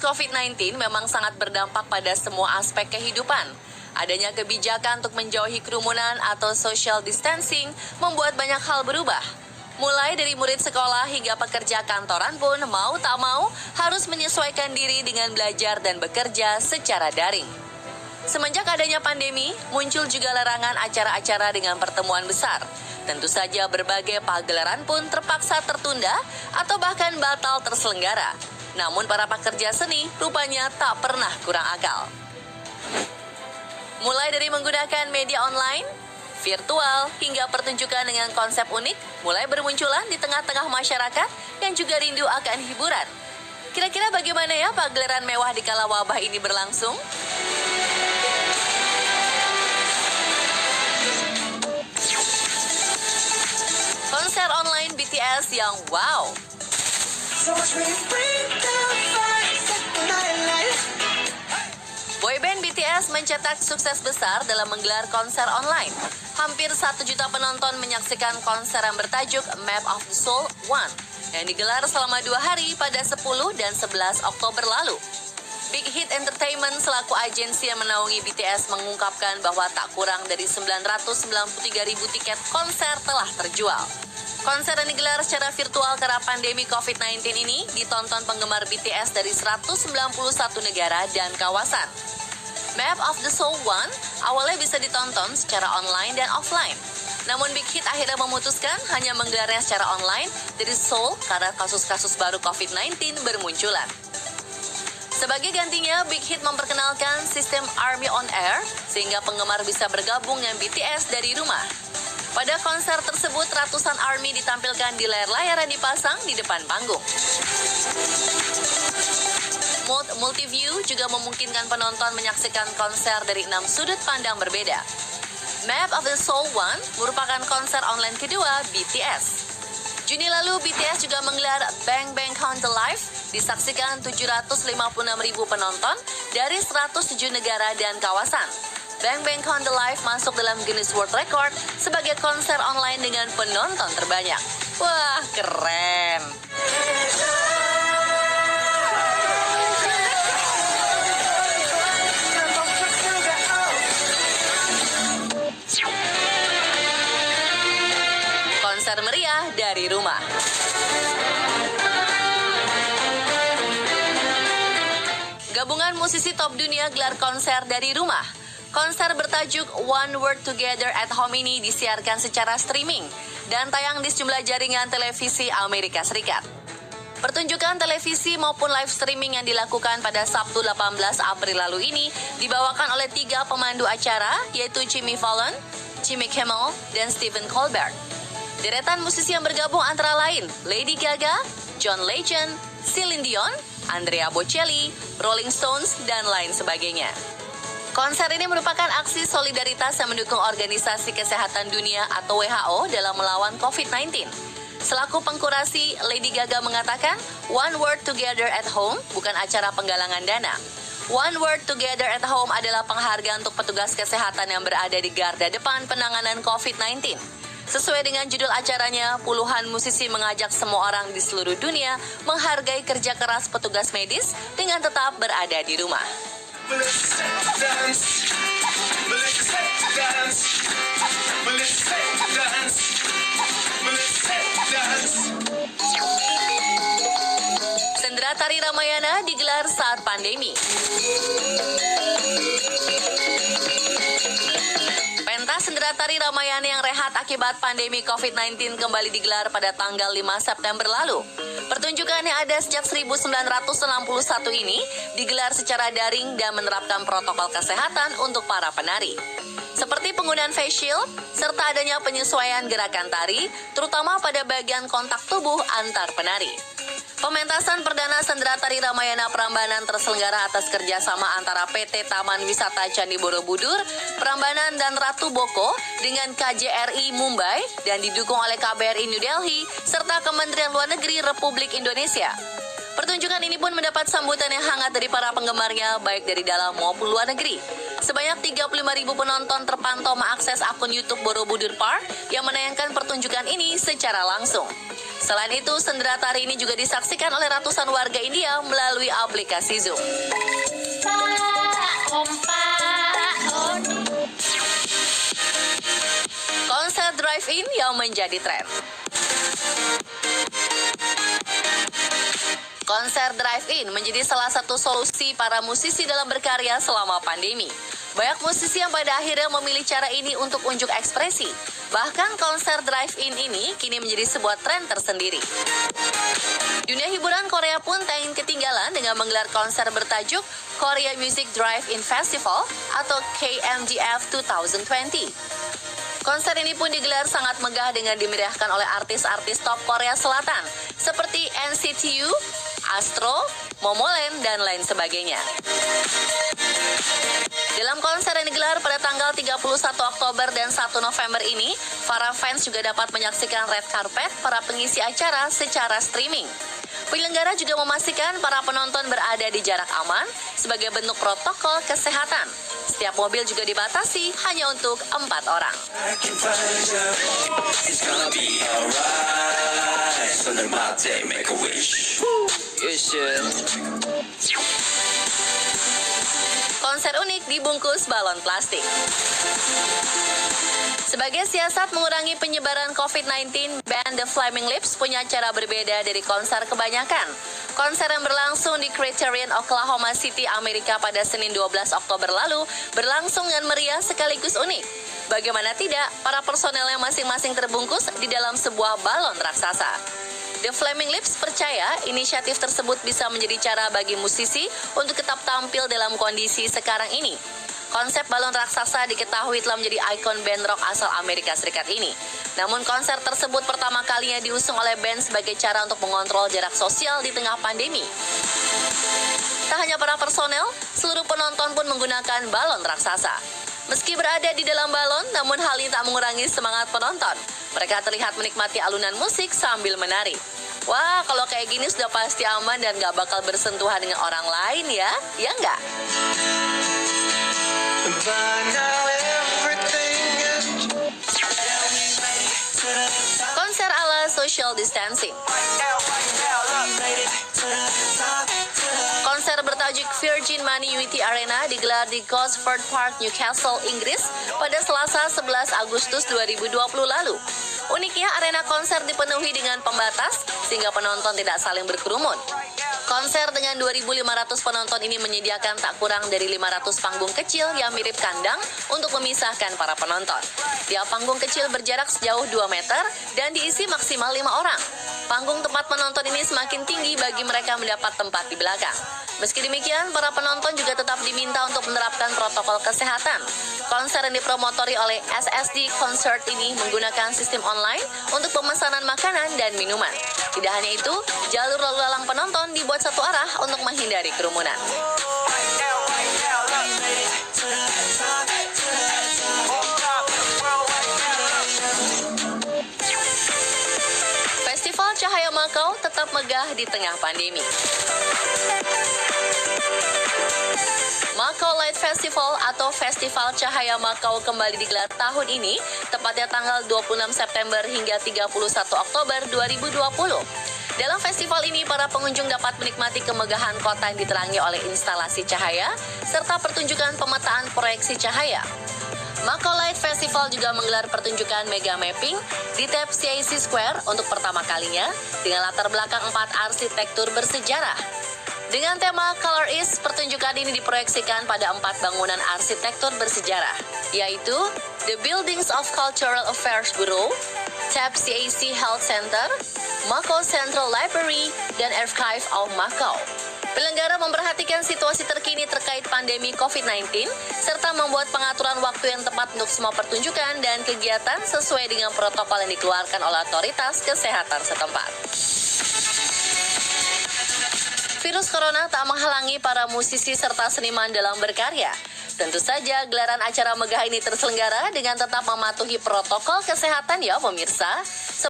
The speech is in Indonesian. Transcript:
COVID-19 memang sangat berdampak pada semua aspek kehidupan. Adanya kebijakan untuk menjauhi kerumunan atau social distancing membuat banyak hal berubah. Mulai dari murid sekolah hingga pekerja kantoran pun mau tak mau harus menyesuaikan diri dengan belajar dan bekerja secara daring. Semenjak adanya pandemi, muncul juga larangan acara-acara dengan pertemuan besar. Tentu saja berbagai pagelaran pun terpaksa tertunda atau bahkan batal terselenggara. Namun para pekerja seni rupanya tak pernah kurang akal. Mulai dari menggunakan media online, virtual, hingga pertunjukan dengan konsep unik mulai bermunculan di tengah-tengah masyarakat yang juga rindu akan hiburan. Kira-kira bagaimana ya pagelaran mewah di kala wabah ini berlangsung? Konser online BTS yang wow. Boyband BTS mencetak sukses besar dalam menggelar konser online. Hampir 1 juta penonton menyaksikan konser yang bertajuk Map of the Soul 1 yang digelar selama 2 hari pada 10 dan 11 Oktober lalu. Big Hit Entertainment selaku agensi yang menaungi BTS mengungkapkan bahwa tak kurang dari 993.000 tiket konser telah terjual. Konser yang digelar secara virtual karena pandemi COVID-19 ini ditonton penggemar BTS dari 191 negara dan kawasan. Map of the Soul 1 awalnya bisa ditonton secara online dan offline. Namun Big Hit akhirnya memutuskan hanya menggelarnya secara online dari Seoul karena kasus-kasus baru COVID-19 bermunculan. Sebagai gantinya, Big Hit memperkenalkan sistem Army on Air sehingga penggemar bisa bergabung dengan BTS dari rumah. Pada konser tersebut, ratusan ARMY ditampilkan di layar-layar yang dipasang di depan panggung. Mode Multiview juga memungkinkan penonton menyaksikan konser dari 6 sudut pandang berbeda. Map of the Soul 1 merupakan konser online kedua BTS. Juni lalu, BTS juga menggelar Bang Bang Count the Live, disaksikan 756.000 penonton dari 107 negara dan kawasan. Bang Bang Count the Live masuk dalam Guinness World Record sebagai konser online dengan penonton terbanyak. Wah, keren! Konser meriah dari rumah. Gabungan musisi top dunia gelar konser dari rumah. Konser bertajuk One World Together at Home ini disiarkan secara streaming dan tayang di sejumlah jaringan televisi Amerika Serikat. Pertunjukan televisi maupun live streaming yang dilakukan pada Sabtu 18 April lalu ini dibawakan oleh 3 pemandu acara, yaitu Jimmy Fallon, Jimmy Kimmel, dan Stephen Colbert. Deretan musisi yang bergabung antara lain Lady Gaga, John Legend, Celine Dion, Andrea Bocelli, Rolling Stones, dan lain sebagainya. Konser ini merupakan aksi solidaritas yang mendukung Organisasi Kesehatan Dunia atau WHO dalam melawan COVID-19. Selaku pengkurasi, Lady Gaga mengatakan, One World Together at Home bukan acara penggalangan dana. One World Together at Home adalah penghargaan untuk petugas kesehatan yang berada di garda depan penanganan COVID-19. Sesuai dengan judul acaranya, puluhan musisi mengajak semua orang di seluruh dunia menghargai kerja keras petugas medis dengan tetap berada di rumah. Sendera Tari Ramayana digelar saat pandemi. Pentas Sendera Tari Ramayana yang rehat akibat pandemi COVID-19 kembali digelar pada tanggal 5 September lalu. Pertunjukan yang ada sejak 1961 ini digelar secara daring dan menerapkan protokol kesehatan untuk para penari. Seperti penggunaan face shield, serta adanya penyesuaian gerakan tari, terutama pada bagian kontak tubuh antar penari. Pementasan perdana Sendera Tari Ramayana Prambanan terselenggara atas kerjasama antara PT Taman Wisata Candi Borobudur, Prambanan dan Ratu Boko dengan KJRI Mumbai dan didukung oleh KBRI New Delhi serta Kementerian Luar Negeri Republik Indonesia. Pertunjukan ini pun mendapat sambutan yang hangat dari para penggemarnya, baik dari dalam maupun luar negeri. Sebanyak 35.000 penonton terpantau mengakses akun YouTube Borobudur Park yang menayangkan pertunjukan ini secara langsung. Selain itu, sendera tari ini juga disaksikan oleh ratusan warga India melalui aplikasi Zoom. Konser drive-in yang menjadi tren. Konser drive-in menjadi salah satu solusi para musisi dalam berkarya selama pandemi. Banyak musisi yang pada akhirnya memilih cara ini untuk unjuk ekspresi. Bahkan konser drive-in ini kini menjadi sebuah tren tersendiri. Dunia hiburan Korea pun tak ingin ketinggalan dengan menggelar konser bertajuk Korea Music Drive-In Festival atau KMDF 2020. Konser ini pun digelar sangat megah dengan dimeriahkan oleh artis-artis top Korea Selatan seperti NCT U, Astro, Momoland, dan lain sebagainya. Dalam konser yang digelar pada tanggal 31 Oktober dan 1 November ini, para fans juga dapat menyaksikan red carpet para pengisi acara secara streaming. Penyelenggara juga memastikan para penonton berada di jarak aman sebagai bentuk protokol kesehatan. Setiap mobil juga dibatasi hanya untuk 4 orang. Konser unik dibungkus balon plastik. Sebagai siasat mengurangi penyebaran COVID-19, band The Flaming Lips punya cara berbeda dari konser kebanyakan. Konser yang berlangsung di Criterion, Oklahoma City, Amerika pada Senin 12 Oktober lalu berlangsung dengan meriah sekaligus unik. Bagaimana tidak, para personelnya masing-masing terbungkus di dalam sebuah balon raksasa. The Flaming Lips percaya inisiatif tersebut bisa menjadi cara bagi musisi untuk tetap tampil dalam kondisi sekarang ini. Konsep balon raksasa diketahui telah menjadi ikon band rock asal Amerika Serikat ini. Namun konser tersebut pertama kalinya diusung oleh band sebagai cara untuk mengontrol jarak sosial di tengah pandemi. Tak hanya para personel, seluruh penonton pun menggunakan balon raksasa. Meski berada di dalam balon, namun hal ini tak mengurangi semangat penonton. Mereka terlihat menikmati alunan musik sambil menari. Wah, kalau kayak gini sudah pasti aman dan gak bakal bersentuhan dengan orang lain ya nggak? Konser ala social distancing. Konser bertajuk Virgin Money Unity Arena digelar di Gosford Park, Newcastle, Inggris pada Selasa 11 Agustus 2020 lalu. Uniknya, arena konser dipenuhi dengan pembatas sehingga penonton tidak saling berkerumun. Konser dengan 2.500 penonton ini menyediakan tak kurang dari 500 panggung kecil yang mirip kandang untuk memisahkan para penonton. Tiap panggung kecil berjarak sejauh 2 meter dan diisi maksimal 5 orang. Panggung tempat penonton ini semakin tinggi bagi mereka mendapat tempat di belakang. Meski demikian, para penonton juga tetap diminta untuk menerapkan protokol kesehatan. Konser yang dipromotori oleh SSD Concert ini menggunakan sistem online untuk pemesanan makanan dan minuman. Tidak hanya itu, jalur lalu lalang penonton dibuat satu arah untuk menghindari kerumunan. Festival Cahaya Makau tetap megah di tengah pandemi. Makau Light Festival atau Festival Cahaya Makau kembali digelar tahun ini, tepatnya tanggal 26 September hingga 31 Oktober 2020. Dalam festival ini, para pengunjung dapat menikmati kemegahan kota yang diterangi oleh instalasi cahaya, serta pertunjukan pemetaan proyeksi cahaya. Makau Light Festival juga menggelar pertunjukan Mega Mapping di TAP CIC Square untuk pertama kalinya dengan latar belakang 4 arsitektur bersejarah. Dengan tema Color Is, pertunjukan ini diproyeksikan pada 4 bangunan arsitektur bersejarah, yaitu The Buildings of Cultural Affairs Bureau, TAP CIC Health Center, Makau Central Library, dan Archive of Makau. Penyelenggara memperhatikan situasi terkini terkait pandemi COVID-19, serta membuat pengaturan waktu yang tepat untuk semua pertunjukan dan kegiatan sesuai dengan protokol yang dikeluarkan oleh otoritas kesehatan setempat. Virus corona tak menghalangi para musisi serta seniman dalam berkarya. Tentu saja gelaran acara megah ini terselenggara dengan tetap mematuhi protokol kesehatan ya pemirsa.